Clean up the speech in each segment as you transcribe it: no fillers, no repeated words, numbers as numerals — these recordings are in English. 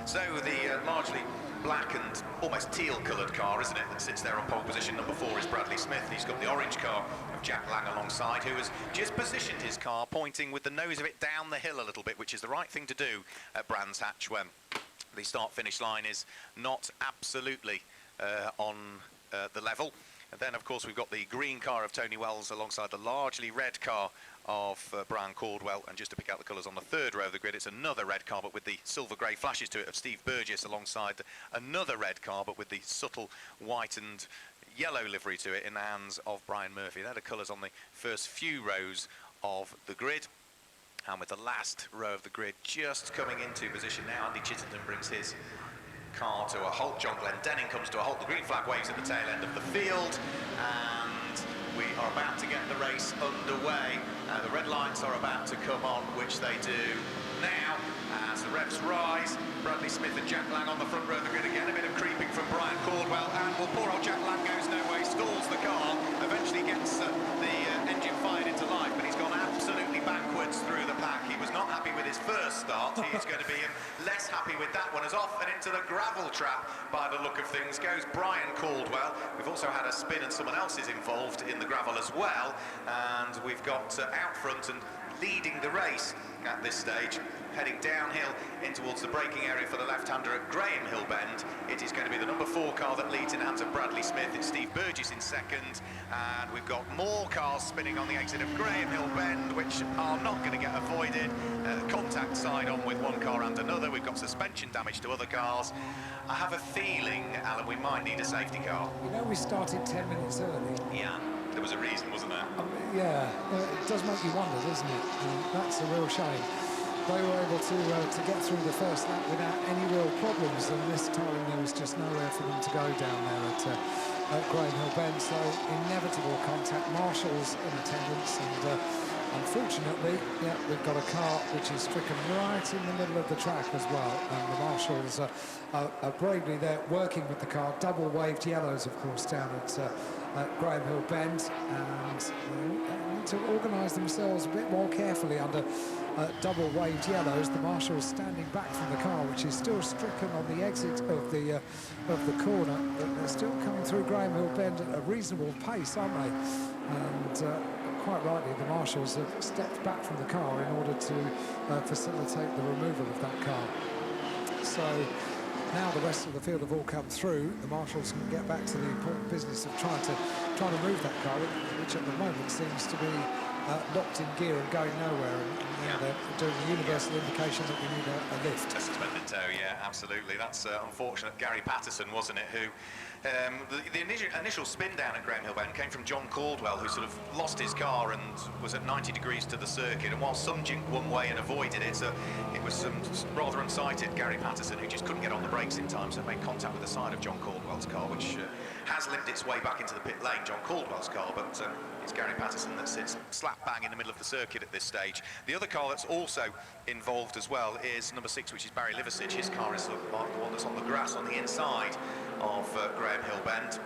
So the largely black and almost teal-coloured car, isn't it, that sits there on pole position. Number 4 is Bradley Smith. He's got the orange car of Jack Lang alongside, who has just positioned his car, pointing with the nose of it down the hill a little bit, which is the right thing to do at Brands Hatch when the start-finish line is not absolutely on the level. And then, of course, we've got the green car of Tony Wells alongside the largely red car of Brian Caldwell. And just to pick out the colours on the third row of the grid, it's another red car, but with the silver-grey flashes to it, of Steve Burgess alongside another red car, but with the subtle white and yellow livery to it in the hands of Brian Murphy. They're the colours on the first few rows of the grid. And with the last row of the grid just coming into position now, Andy Chittenden brings his car to a halt. John Glendenning comes to a halt. The green flag waves at the tail end of the field, and we are about to get the race underway. The red lights are about to come on, which they do now. As the revs rise, Bradley Smith and Jack Lang on the front row of the grid again. A bit of creeping from Brian Caldwell, and well, poor old Jack Lang goes no way, stalls the car, eventually gets the engine fired into life, but he's gone absolutely backwards through the pack. He was not happy with his first start. He's going to be less happy with that one, as off and into the gravel trap, by the look of things, goes Brian Caldwell. We've also had a spin and someone else is involved in the gravel as well, and we've got out front and leading the race at this stage, heading downhill in towards the braking area for the left-hander at Graham Hill Bend. It is going to be the number 4 car that leads in hands of Bradley Smith. It's Steve Burgess in second, and we've got more cars spinning on the exit of Graham Hill Bend, which are not going to get avoided. Contact side on with one car and another. We've got suspension damage to other cars. I have a feeling, Alan, we might need a safety car. You know, we started 10 minutes early. Yeah, there was a reason, wasn't there? Yeah, it does make you wonder, doesn't it? That's a real shame. They were able to get through the first lap without any real problems, and this time there was just nowhere for them to go down there at Graham Hill Bend. So inevitable contact. Marshall's in attendance, and unfortunately, yeah, we've got a car which is stricken right in the middle of the track as well. And the Marshals are bravely there working with the car. Double waved yellows, of course, down at Graham Hill Bend, and they need to organise themselves a bit more carefully under double waved yellows. The Marshals standing back from the car, which is still stricken on the exit of the corner, but they're still coming through Graham Hill Bend at a reasonable pace, aren't they? And quite rightly, the Marshals have stepped back from the car in order to facilitate the removal of that car. So now the rest of the field have all come through. The Marshals can get back to the important business of trying to move that car, which at the moment seems to be locked in gear and going nowhere. And they're doing the universal indication that we need a lift. A suspended tow, yeah, absolutely. That's unfortunate. Gary Patterson, wasn't it, who the initial spin down at Graham Hill Bend came from John Caldwell, who sort of lost his car and was at 90 degrees to the circuit, and while some jinked one way and avoided it, it was some rather unsighted Gary Patterson who just couldn't get on the brakes in time, so made contact with the side of John Caldwell's car, which has limped its way back into the pit lane, John Caldwell's car, but it's Gary Patterson that sits slap bang in the middle of the circuit at this stage. The other car that's also involved as well is number 6, which is Barry Liversidge. His car is the one that's on the grass on the inside of Graham Hill Bend.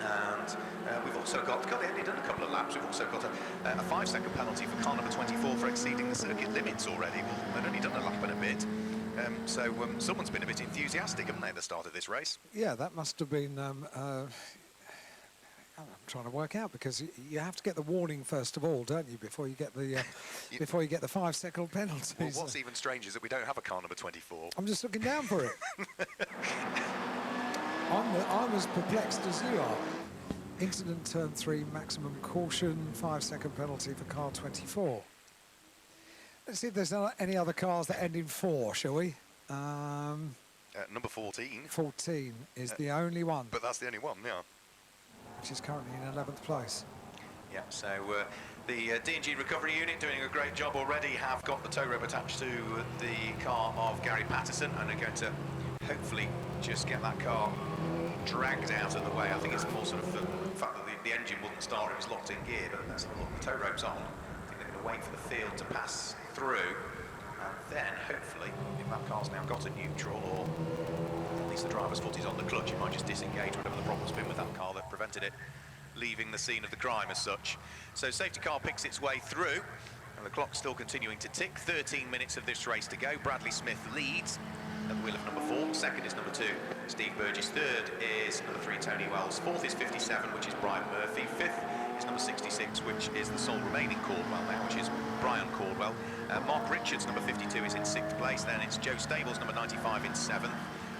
And we've also got, God, they've only done a couple of laps, we've also got a 5-second penalty for car number 24 for exceeding the circuit limits already. Well, they've only done a lap and a bit. So someone's been a bit enthusiastic, haven't they, at the start of this race? Yeah, that must have been... I'm trying to work out, because you have to get the warning first of all, don't you, before you get the before you get the 5-second penalties. Well, what's even strange is that we don't have a car number 24. I'm just looking down for it. I'm as perplexed as you are. Incident turn 3, maximum caution, 5-second penalty for car 24. Let's see if there's any other cars that end in 4, shall we? Number 14. 14 is the only one. But that's the only one, yeah. Which is currently in 11th place. Yeah, so the D&G recovery unit doing a great job already, have got the tow rope attached to the car of Gary Patterson, and are going to hopefully just get that car dragged out of the way. I think it's more sort of the fact that the engine wouldn't start, it was locked in gear, but let's have a look. The tow rope's on. I think they're going to wait for the field to pass through, and then hopefully, if that car's now got a neutral, or at least the driver's foot is on the clutch, it might just disengage whatever the problem's been with that car that prevented it leaving the scene of the crime as such. So safety car picks its way through, and the clock's still continuing to tick. 13 minutes of this race to go. Bradley Smith leads at the wheel of number 4. Second is number 2, Steve Burgess. Third is number 3, Tony Wells. Fourth is 57, which is Brian Murphy. Fifth is number 66, which is the sole remaining Caldwell now, which is Brian Caldwell. Mark Richards, number 52, is in 6th place. Then it's Joe Stables, number 95, in 7th.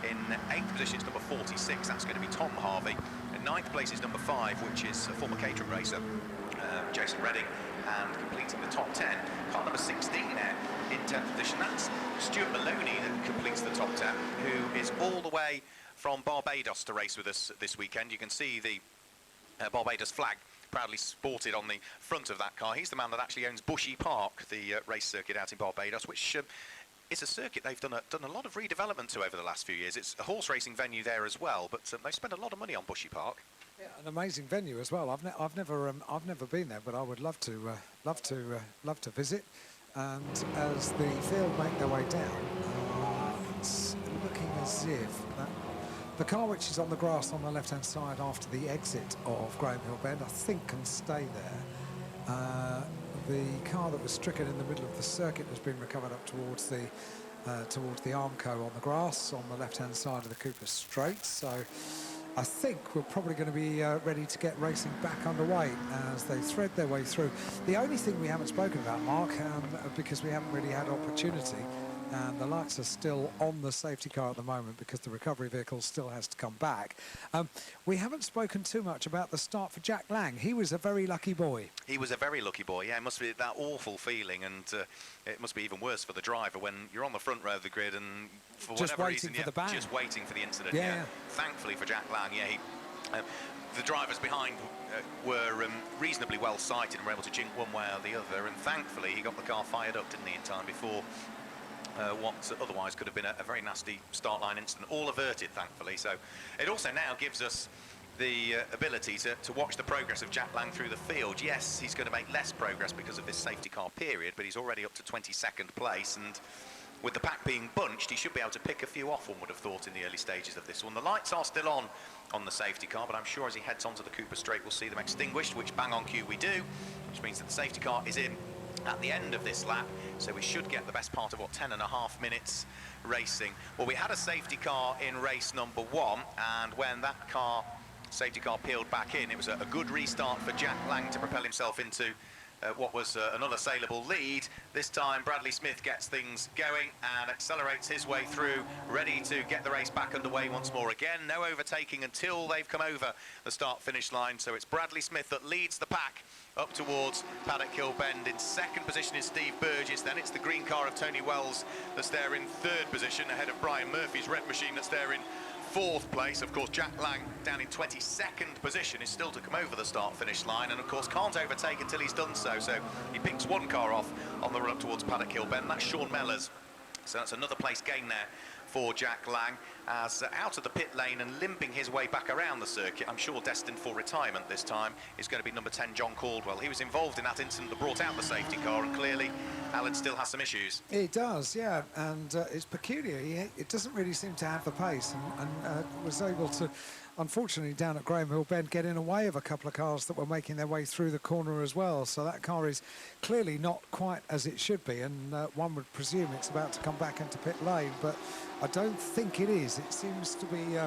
In 8th position is number 46, that's going to be Tom Harvey. In 9th place is number 5, which is a former Caterham racer, Jason Redding, and completing the top 10. Car number 16 there in 10th position, that's Stuart Maloney that completes the top 10, who is all the way from Barbados to race with us this weekend. You can see the Barbados flag proudly sported on the front of that car. He's the man that actually owns Bushy Park, the race circuit out in Barbados, which is a circuit they've done a lot of redevelopment to over the last few years. It's a horse racing venue there as well, but they spend a lot of money on Bushy Park. Yeah, an amazing venue as well. I've never been there, but I would love to visit. And as the field make their way down, it's looking as if the car which is on the grass on the left-hand side after the exit of Graham Hill Bend, I think, can stay there. The car that was stricken in the middle of the circuit has been recovered up towards the Armco on the grass on the left-hand side of the Cooper Straight. So I think we're probably going to be ready to get racing back underway as they thread their way through. The only thing we haven't spoken about, Mark, because we haven't really had opportunity, and the lights are still on the safety car at the moment because the recovery vehicle still has to come back. We haven't spoken too much about the start for Jack Lang. He was a very lucky boy. He was a very lucky boy, yeah. It must be that awful feeling, and it must be even worse for the driver when you're on the front row of the grid and for just whatever reason, just waiting for the incident. Yeah. Thankfully for Jack Lang, yeah, the drivers behind were reasonably well sighted and were able to jink one way or the other, and thankfully he got the car fired up, didn't he, in time before what otherwise could have been a very nasty start line incident, all averted thankfully. So it also now gives us the ability to watch the progress of Jack Lang through the field. Yes, he's going to make less progress because of this safety car period, but he's already up to 22nd place, and with the pack being bunched, he should be able to pick a few off, one would have thought, in the early stages of this one. The lights are still on the safety car, but I'm sure as he heads onto the Cooper Straight we'll see them extinguished, which bang on cue we do, which means that the safety car is in at the end of this lap, so we should get the best part of, 10.5 minutes racing. Well, we had a safety car in race number 1, and when that safety car peeled back in, it was a good restart for Jack Lang to propel himself into what was an unassailable lead. This time Bradley Smith gets things going and accelerates his way through, ready to get the race back underway once more. Again, no overtaking until they've come over the start-finish line, so it's Bradley Smith that leads the pack up towards Paddock Hill Bend. In second position is Steve Burgess, then it's the green car of Tony Wells that's there in third position, ahead of Brian Murphy's red machine that's there in fourth place. Of course, Jack Lang down in 22nd position is still to come over the start-finish line, and of course can't overtake until he's done so. So he picks one car off on the run up towards Paddock Hill Bend. That's Sean Mellors. So that's another place gain there for Jack Lang, as out of the pit lane and limping his way back around the circuit, I'm sure destined for retirement this time, is going to be number 10, John Caldwell. He was involved in that incident that brought out the safety car, and clearly Alan still has some issues. He does, yeah, and it's peculiar. It doesn't really seem to have the pace, and was able to, unfortunately, down at Graham Hill Bend, get in the way of a couple of cars that were making their way through the corner as well. So that car is clearly not quite as it should be, and one would presume it's about to come back into pit lane, but I don't think it is. It seems to be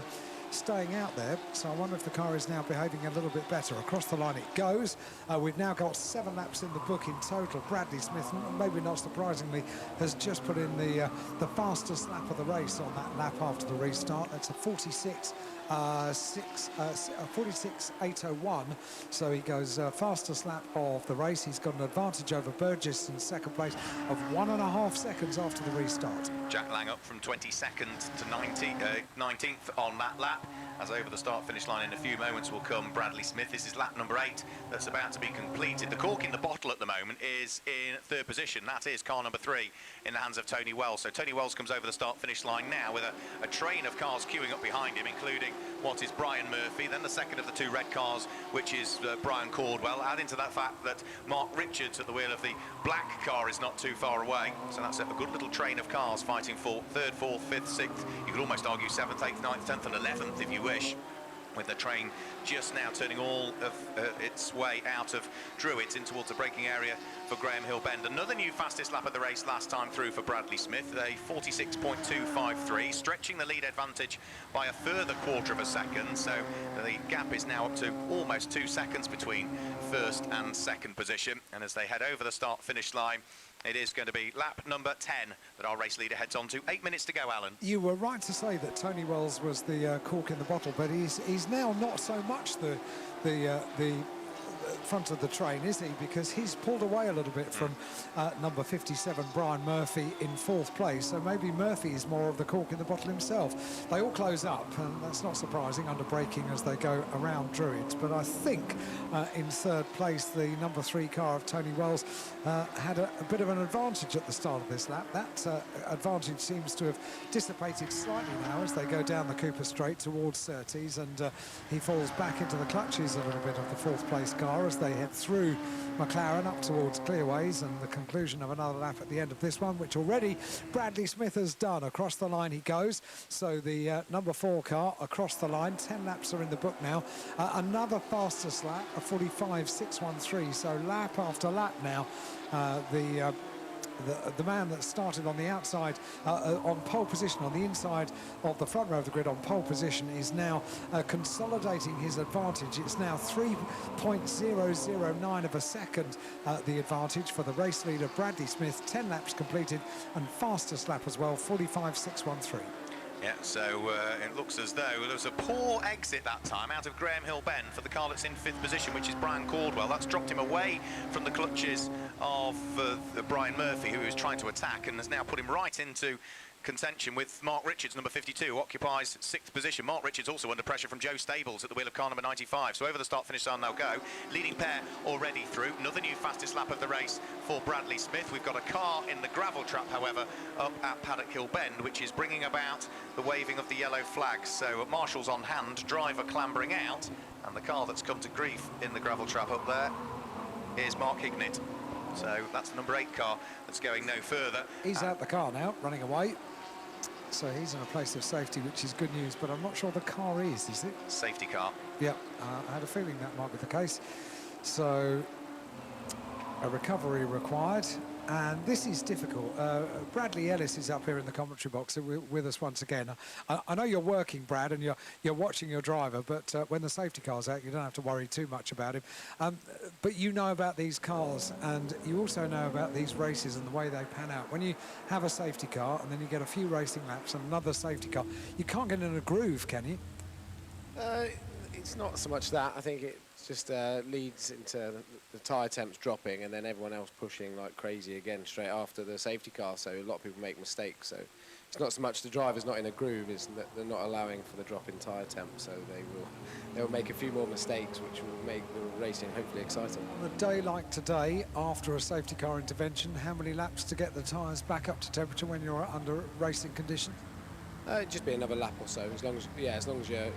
staying out there, so I wonder if the car is now behaving a little bit better. Across the line it goes. We've now got 7 laps in the book in total. Bradley Smith, maybe not surprisingly, has just put in the fastest lap of the race on that lap after the restart. That's a 46.801, so he goes fastest lap of the race. He's got an advantage over Burgess in second place of 1.5 seconds after the restart. Jack Lang up from 22nd to 19th on that lap, as over the start-finish line in a few moments will come Bradley Smith. This is lap number 8 that's about to be completed. The cork in the bottle at the moment is in third position. That is car number 3 in the hands of Tony Wells. So Tony Wells comes over the start-finish line now with a train of cars queuing up behind him, including what is Brian Murphy, then the second of the 2 red cars, which is Brian Caldwell. Add into that fact that Mark Richards at the wheel of the black car is not too far away. So that's a good little train of cars fighting for 3rd, 4th, 5th, 6th. You could almost argue 7th, 8th, 9th, 10th and 11th if you wish. with the train just now turning all of its way out of Druids in towards the braking area for Graham Hill Bend. Another new fastest lap of the race last time through for Bradley Smith, a 46.253, stretching the lead advantage by a further quarter of a second, so the gap is now up to almost 2 seconds between first and second position. And as they head over the start-finish line, it is going to be lap number 10 that our race leader heads on to. 8 minutes to go, Alan. You were right to say that Tony Wells was the cork in the bottle, but he's now not so much the front of the train, is he? Because he's pulled away a little bit from number 57, Brian Murphy, in 4th place. So maybe Murphy is more of the cork in the bottle himself. They all close up, and that's not surprising, under braking as they go around Druids. But I think in 3rd place, the number 3 car of Tony Wells had a bit of an advantage at the start of this lap. That advantage seems to have dissipated slightly now as they go down the Cooper Straight towards Surtees, and he falls back into the clutches a little bit of the 4th place car as they head through McLaren up towards Clearways, and the conclusion of another lap at the end of this one, which already Bradley Smith has done. Across the line he goes, so the number 4 car across the line. 10 laps are in the book now. Another fastest lap, a 45.613, so lap after lap now. The man that started on the outside on pole position, on the inside of the front row of the grid on pole position, is now consolidating his advantage. It's now 3.009 of a second, the advantage for the race leader Bradley Smith. 10 laps completed, and fastest lap as well, 45.613. Yeah, so it looks as though there was a poor exit that time out of Graham Hill Bend for the car that's in 5th position, which is Brian Caldwell. That's dropped him away from the clutches of Brian Murphy, who was trying to attack, and has now put him right into contention with Mark Richards, number 52, who occupies 6th position. Mark Richards also under pressure from Joe Stables at the wheel of car number 95. So over the start-finish line they'll go. Leading pair already through. Another new fastest lap of the race for Bradley Smith. We've got a car in the gravel trap, however, up at Paddock Hill Bend, which is bringing about the waving of the yellow flags. So marshals on hand, driver clambering out, and the car that's come to grief in the gravel trap up there is Mark Hignett. So that's the number 8 car that's going no further. He's out the car now, running away. So he's in a place of safety, which is good news, but I'm not sure the car is it? Safety car. Yeah, I had a feeling that might be the case. So a recovery required, and this is difficult. Bradley Ellis is up here in the commentary box with us once again. I know you're working, Brad, and you're watching your driver, but when the safety car's out, you don't have to worry too much about him. But you know about these cars, and you also know about these races and the way they pan out. When you have a safety car and then you get a few racing laps and another safety car, you can't get in a groove, can you? It's not so much that. I think it just leads into the tyre temps dropping and then everyone else pushing like crazy again straight after the safety car. So a lot of people make mistakes. So it's not so much the driver's not in a groove, it's that they're not allowing for the drop in tyre temp. So they'll make a few more mistakes, which will make the racing hopefully exciting. On a day like today, after a safety car intervention, how many laps to get the tyres back up to temperature when you're under racing conditions? Just be another lap or so. As long as you're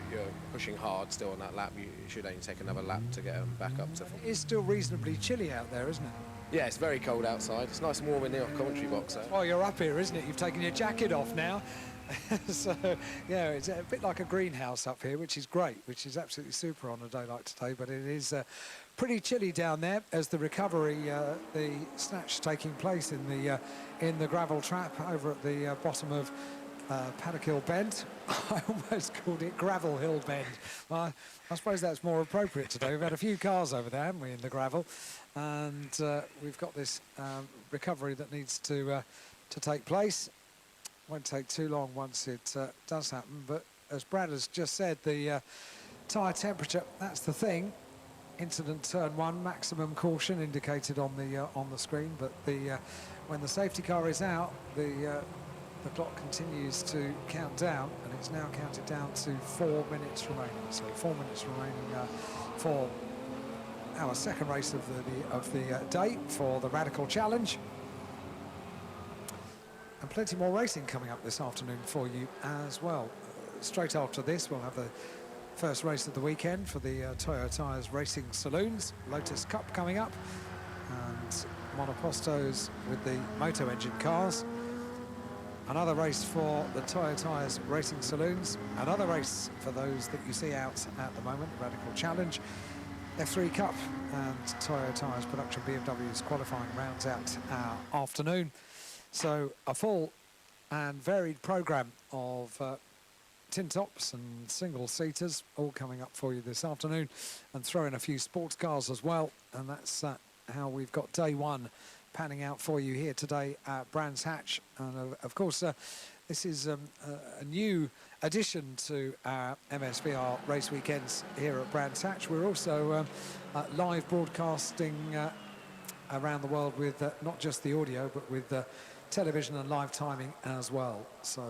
pushing hard still on that lap, you should only take another lap to get them back up to full. It's still reasonably chilly out there, isn't it? Yeah, it's very cold outside. It's nice and warm in the commentary box. Well, you're up here, isn't it? You've taken your jacket off now. So, yeah, it's a bit like a greenhouse up here, which is great, which is absolutely super on a day like today. But it is pretty chilly down there as the recovery, the snatch taking place in the gravel trap over at the bottom of Paddock Hill Bend. I almost called it Gravel Hill Bend. Well, I suppose that's more appropriate today. We've had a few cars over there, haven't we, in the gravel, and we've got this recovery that needs to take place. Won't take too long once it does happen, but as Brad has just said, the tyre temperature, that's the thing. Incident turn 1, maximum caution indicated on the screen, but when the safety car is out, the clock continues to count down, and it's now counted down to 4 minutes remaining. So 4 minutes remaining for our second race of the day for the Radical Challenge. And plenty more racing coming up this afternoon for you as well. Straight after this, we'll have the first race of the weekend for the Toyo Tyres Racing Saloons. Lotus Cup coming up, and monopostos with the moto engine cars. Another race for the Toyo Tyres Racing Saloons. Another race for those that you see out at the moment, the Radical Challenge. F3 Cup and Toyo Tyres Production BMW's qualifying rounds out our afternoon. So a full and varied programme of tin tops and single seaters all coming up for you this afternoon, and throw in a few sports cars as well. And that's how we've got day one panning out for you here today at Brands Hatch. And of course this is a new addition to our MSVR race weekends here at Brands Hatch. We're also live broadcasting around the world with not just the audio but with television and live timing as well. So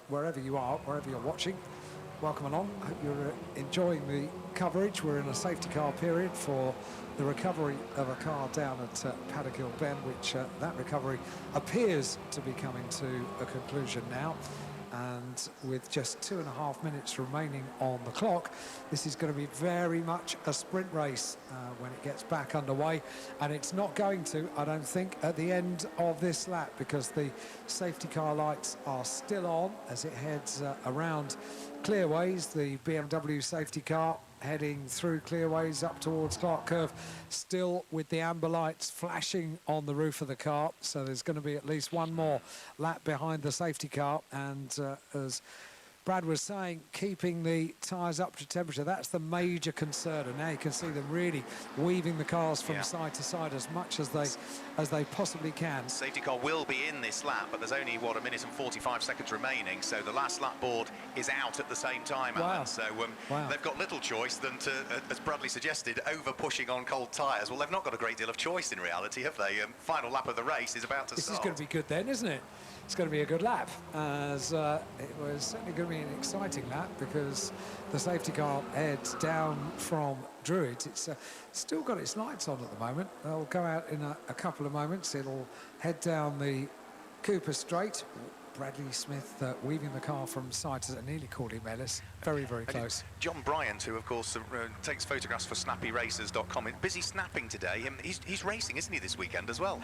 wherever you are, wherever you're watching, welcome along. I hope you're enjoying the coverage. We're in a safety car period for the recovery of a car down at Paddock Hill Bend, which that recovery appears to be coming to a conclusion now. And with just 2.5 minutes remaining on the clock, this is going to be very much a sprint race when it gets back underway. And it's not going to, I don't think, at the end of this lap, because the safety car lights are still on as it heads around Clearways. The BMW safety car heading through Clearways up towards Clark Curve, still with the amber lights flashing on the roof of the car. So there's going to be at least one more lap behind the safety car. And as Brad was saying, keeping the tyres up to temperature, that's the major concern. And now you can see them really weaving the cars from side to side as much as they possibly can. Safety car will be in this lap, but there's only, what, 1 minute and 45 seconds remaining, so the last lap board is out at the same time, Alan. Wow. So they've got little choice than to, as Bradley suggested, over-pushing on cold tyres. Well, they've not got a great deal of choice in reality, have they? Final lap of the race is about to start. This is going to be good then, isn't it? It's going to be a good lap, as it was certainly going to be an exciting lap, because the safety car heads down from Druids. It's still got its lights on at the moment. They'll go out in a couple of moments. It'll head down the Cooper Straight. Bradley Smith weaving the car from side to... I nearly called him Ellis. Very, very close. John Bryant, who of course takes photographs for snappyracers.com, is busy snapping today. He's racing, isn't he, this weekend as well?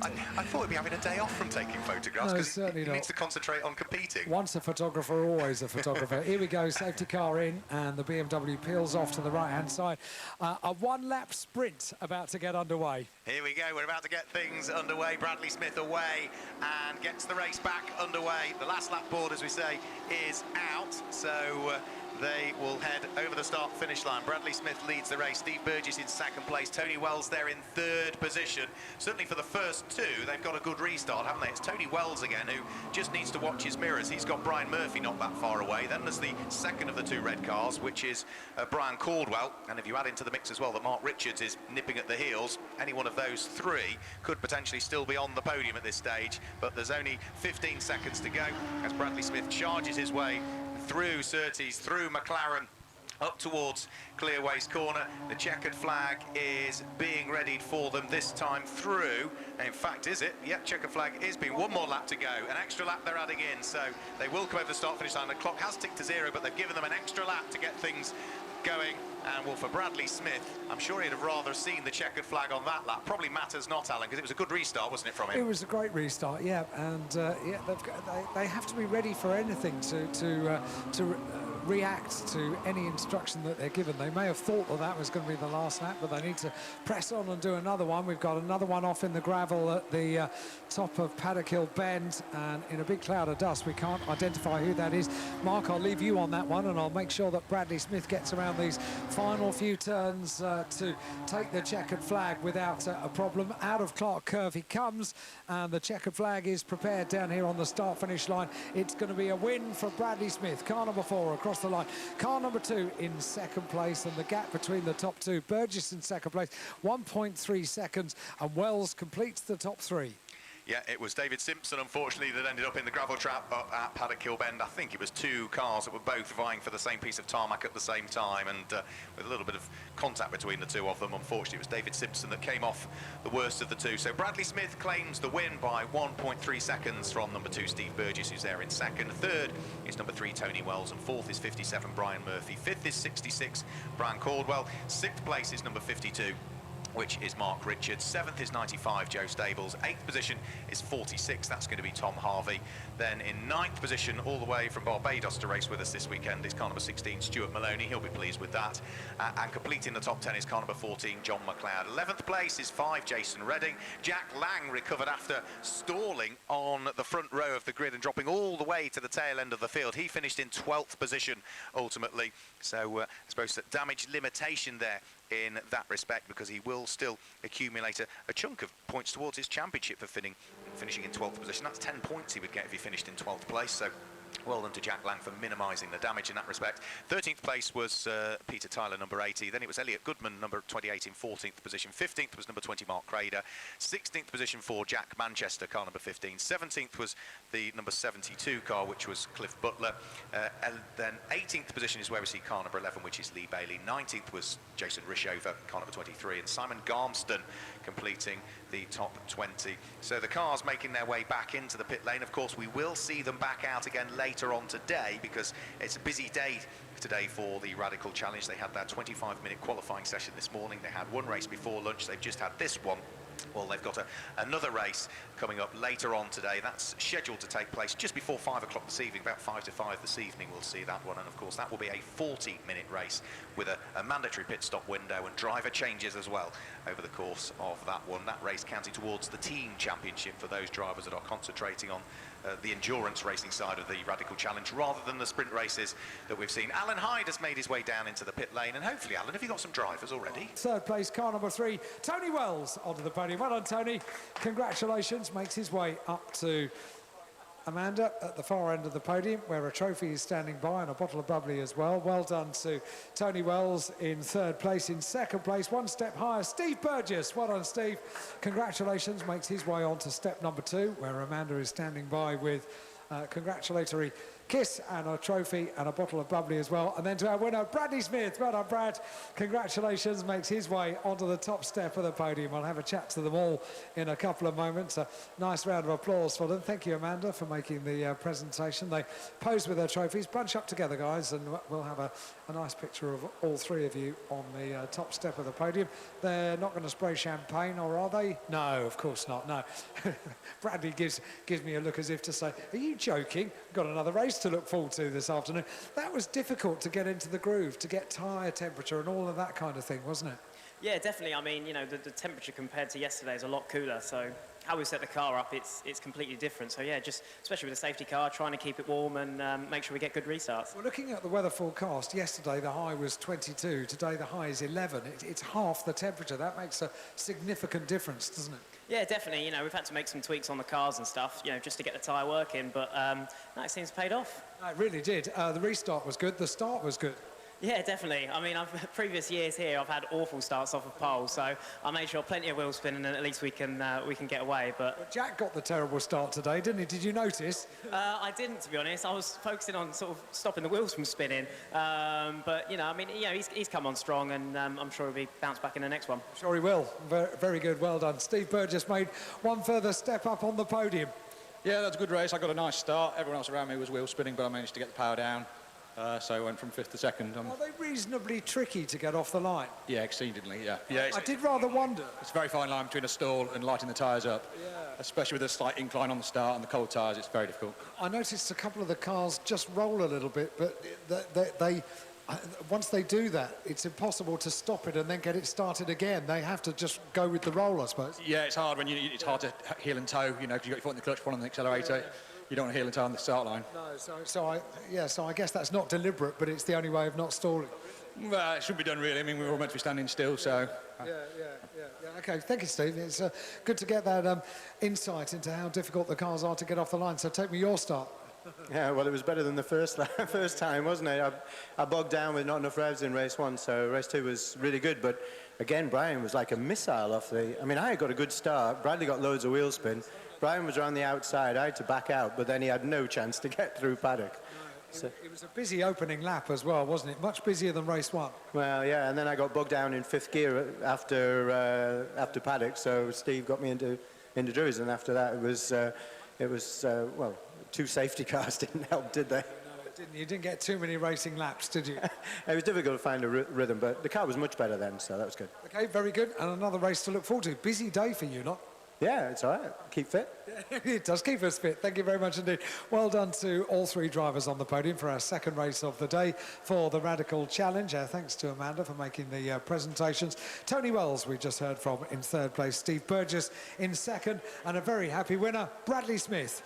I thought he'd be having a day off from taking photographs, because he needs to concentrate on competing. Once a photographer, always a photographer. Here we go, safety car in, and the BMW peels off to the right-hand side. A one-lap sprint about to get underway. Here we go, we're about to get things underway. Bradley Smith away and gets the race back underway. The last lap board, as we say, is out, so they will head over the start-finish line. Bradley Smith leads the race. Steve Burgess in second place. Tony Wells there in third position. Certainly for the first two, they've got a good restart, haven't they? It's Tony Wells again, who just needs to watch his mirrors. He's got Brian Murphy not that far away. Then there's the second of the two red cars, which is Brian Caldwell. And if you add into the mix as well that Mark Richards is nipping at the heels, any one of those three could potentially still be on the podium at this stage. But there's only 15 seconds to go as Bradley Smith charges his way through Surtees, through McLaren, up towards Clearways Corner. The checkered flag is being readied for them this time through. In fact, is it? Yep, checkered flag is being. One more lap to go. An extra lap they're adding in, so they will come over the start-finish line. The clock has ticked to 0, but they've given them an extra lap to get things going. And well, for Bradley Smith, I'm sure he'd have rather seen the checkered flag on that lap. Probably matters not, Alan, because it was a good restart, wasn't it, from him? It was a great restart, yeah, and they have to be ready for anything to react to any instruction that they're given. They may have thought that that was going to be the last lap, but they need to press on and do another one. We've got another one off in the gravel at the top of Paddock Hill Bend, and in a big cloud of dust. We can't identify who that is. Mark, I'll leave you on that one, and I'll make sure that Bradley Smith gets around these final few turns to take the checkered flag without a problem. Out of Clark Curve he comes, and the checkered flag is prepared down here on the start-finish line. It's going to be a win for Bradley Smith. Car number 4 across the line. Car number 2 in second place, and the gap between the top two, Burgess in second place, 1.3 seconds, and Wells completes the top 3. Yeah, it was David Simpson, unfortunately, that ended up in the gravel trap up at Paddock Hill Bend. I think it was two cars that were both vying for the same piece of tarmac at the same time, and with a little bit of contact between the two of them. Unfortunately, it was David Simpson that came off the worst of the two. So Bradley Smith claims the win by 1.3 seconds from number 2, Steve Burgess, who's there in second. Third is number 3, Tony Wells, and fourth is 57, Brian Murphy. Fifth is 66, Brian Caldwell. Sixth place is number 52. which is Mark Richards. 7th is 95, Joe Stables. 8th position is 46, that's going to be Tom Harvey. Then in 9th position, all the way from Barbados to race with us this weekend, is car number 16, Stuart Maloney. He'll be pleased with that. And completing the top 10 is car number 14, John McLeod. 11th place is 5, Jason Redding. Jack Lang recovered after stalling on the front row of the grid and dropping all the way to the tail end of the field. He finished in 12th position ultimately. So I suppose that damage limitation there in that respect, because he will still accumulate a chunk of points towards his championship for finishing in 12th position. That's 10 points he would get if he finished in 12th place. So well done to Jack Lang for minimising the damage in that respect. 13th place was Peter Tyler, number 80. Then it was Elliot Goodman, number 28, in 14th position. 15th was number 20, Mark Crader. 16th position for Jack Manchester, car number 15. 17th was the number 72 car, which was Cliff Butler. And then 18th position is where we see car number 11, which is Lee Bailey. 19th was Jason Rishover, car number 23. And Simon Garmston completing the top 20. So the cars making their way back into the pit lane. Of course, we will see them back out again later on today, because it's a busy day today for the Radical Challenge. They had that 25-minute qualifying session this morning. They had one race before lunch. They've just had this one. Well, they've got another race coming up later on today. That's scheduled to take place just before 5 o'clock this evening, about 5 to 5 this evening we'll see that one. And of course that will be a 40-minute race with a mandatory pit stop window and driver changes as well over the course of that one. That race counting towards the team championship for those drivers that are concentrating on the endurance racing side of the Radical Challenge rather than the sprint races that we've seen. Alan Hyde has made his way down into the pit lane, and hopefully, Alan, have you got some drivers already? Third place, car number 3, Tony Wells onto the podium. Well done, Tony. Congratulations. Makes his way up to Amanda at the far end of the podium, where a trophy is standing by and a bottle of bubbly as well. Well done to Tony Wells in third place. In second place, one step higher, Steve Burgess. Well done, Steve. Congratulations. Makes his way on to step number 2, where Amanda is standing by with congratulatory kiss and a trophy and a bottle of bubbly as well. And then to our winner, Bradley Smith. Well done, Brad. Congratulations. Makes his way onto the top step of the podium. I'll have a chat to them all in a couple of moments. A nice round of applause for them. Thank you, Amanda, for making the presentation. They pose with their trophies. Bunch up together, guys, and we'll have a nice picture of all three of you on the top step of the podium. They're not going to spray champagne, or are they? No, of course not, no. Bradley gives me a look as if to say, are you joking? Got another race to look forward to this afternoon. That was difficult to get into the groove, to get tyre temperature and all of that kind of thing, wasn't it? Yeah, definitely. I mean, you know, the temperature compared to yesterday is a lot cooler, so how we set the car up, it's completely different. So yeah, just especially with a safety car, trying to keep it warm and make sure we get good restarts. Well, looking at the weather forecast, yesterday the high was 22, today the high is 11. It's half the temperature. That makes a significant difference, doesn't it? Yeah, definitely. You know, we've had to make some tweaks on the cars and stuff, you know, just to get the tyre working, but no, it seems paid off. No, it really did. The restart was good, the start was good. Yeah, definitely. I mean, previous years here, I've had awful starts off of pole, so I made sure plenty of wheel spin, and then at least we can get away. But Jack got the terrible start today, didn't he? Did you notice? I didn't, to be honest. I was focusing on sort of stopping the wheels from spinning. But you know, I mean, you know, he's come on strong, and I'm sure he'll be bounced back in the next one. Sure he will. Very good. Well done. Steve Burgess made one further step up on the podium. Yeah, that's a good race. I got a nice start. Everyone else around me was wheel spinning, but I managed to get the power down. So I went from 5th to 2nd. Are they reasonably tricky to get off the line? Yeah, exceedingly, yeah. Yeah, I did rather wonder. It's a very fine line between a stall and lighting the tyres up. Yeah. Especially with a slight incline on the start and the cold tyres, it's very difficult. I noticed a couple of the cars just roll a little bit, but they once they do that, it's impossible to stop it and then get it started again. They have to just go with the roll, I suppose. Yeah, it's hard when it's hard to heel and toe, you know, because you've got your foot in the clutch, one on the accelerator. Yeah. You don't want to heel and toe on the start line. No, so I guess that's not deliberate, but it's the only way of not stalling. Well, it shouldn't be done really. I mean, we were all meant to be standing still, so... Yeah. Okay, thank you, Steve. It's good to get that insight into how difficult the cars are to get off the line. So take me your start. Yeah, well, it was better than the first time, wasn't it? I bogged down with not enough revs in race 1, so race 2 was really good. But again, Brian was like a missile off the... I mean, I got a good start. Bradley got loads of wheel spin. Brian was around the outside. I had to back out, but then he had no chance to get through paddock. So. It was a busy opening lap as well, wasn't it? Much busier than race 1. Well, yeah, and then I got bogged down in 5th gear after paddock, so Steve got me into Drews, and after that it was well, 2 safety cars didn't help, did they? You didn't get too many racing laps, did you? It was difficult to find a rhythm, but the car was much better then, so that was good. Okay, very good. And another race to look forward to. Busy day for you lot. Yeah, it's all right. Keep fit. It does keep us fit. Thank you very much indeed. Well done to all three drivers on the podium for our second race of the day for the Radical Challenge. Thanks to Amanda for making the presentations. Tony Wells, we just heard from in third place. Steve Burgess in second. And a very happy winner, Bradley Smith.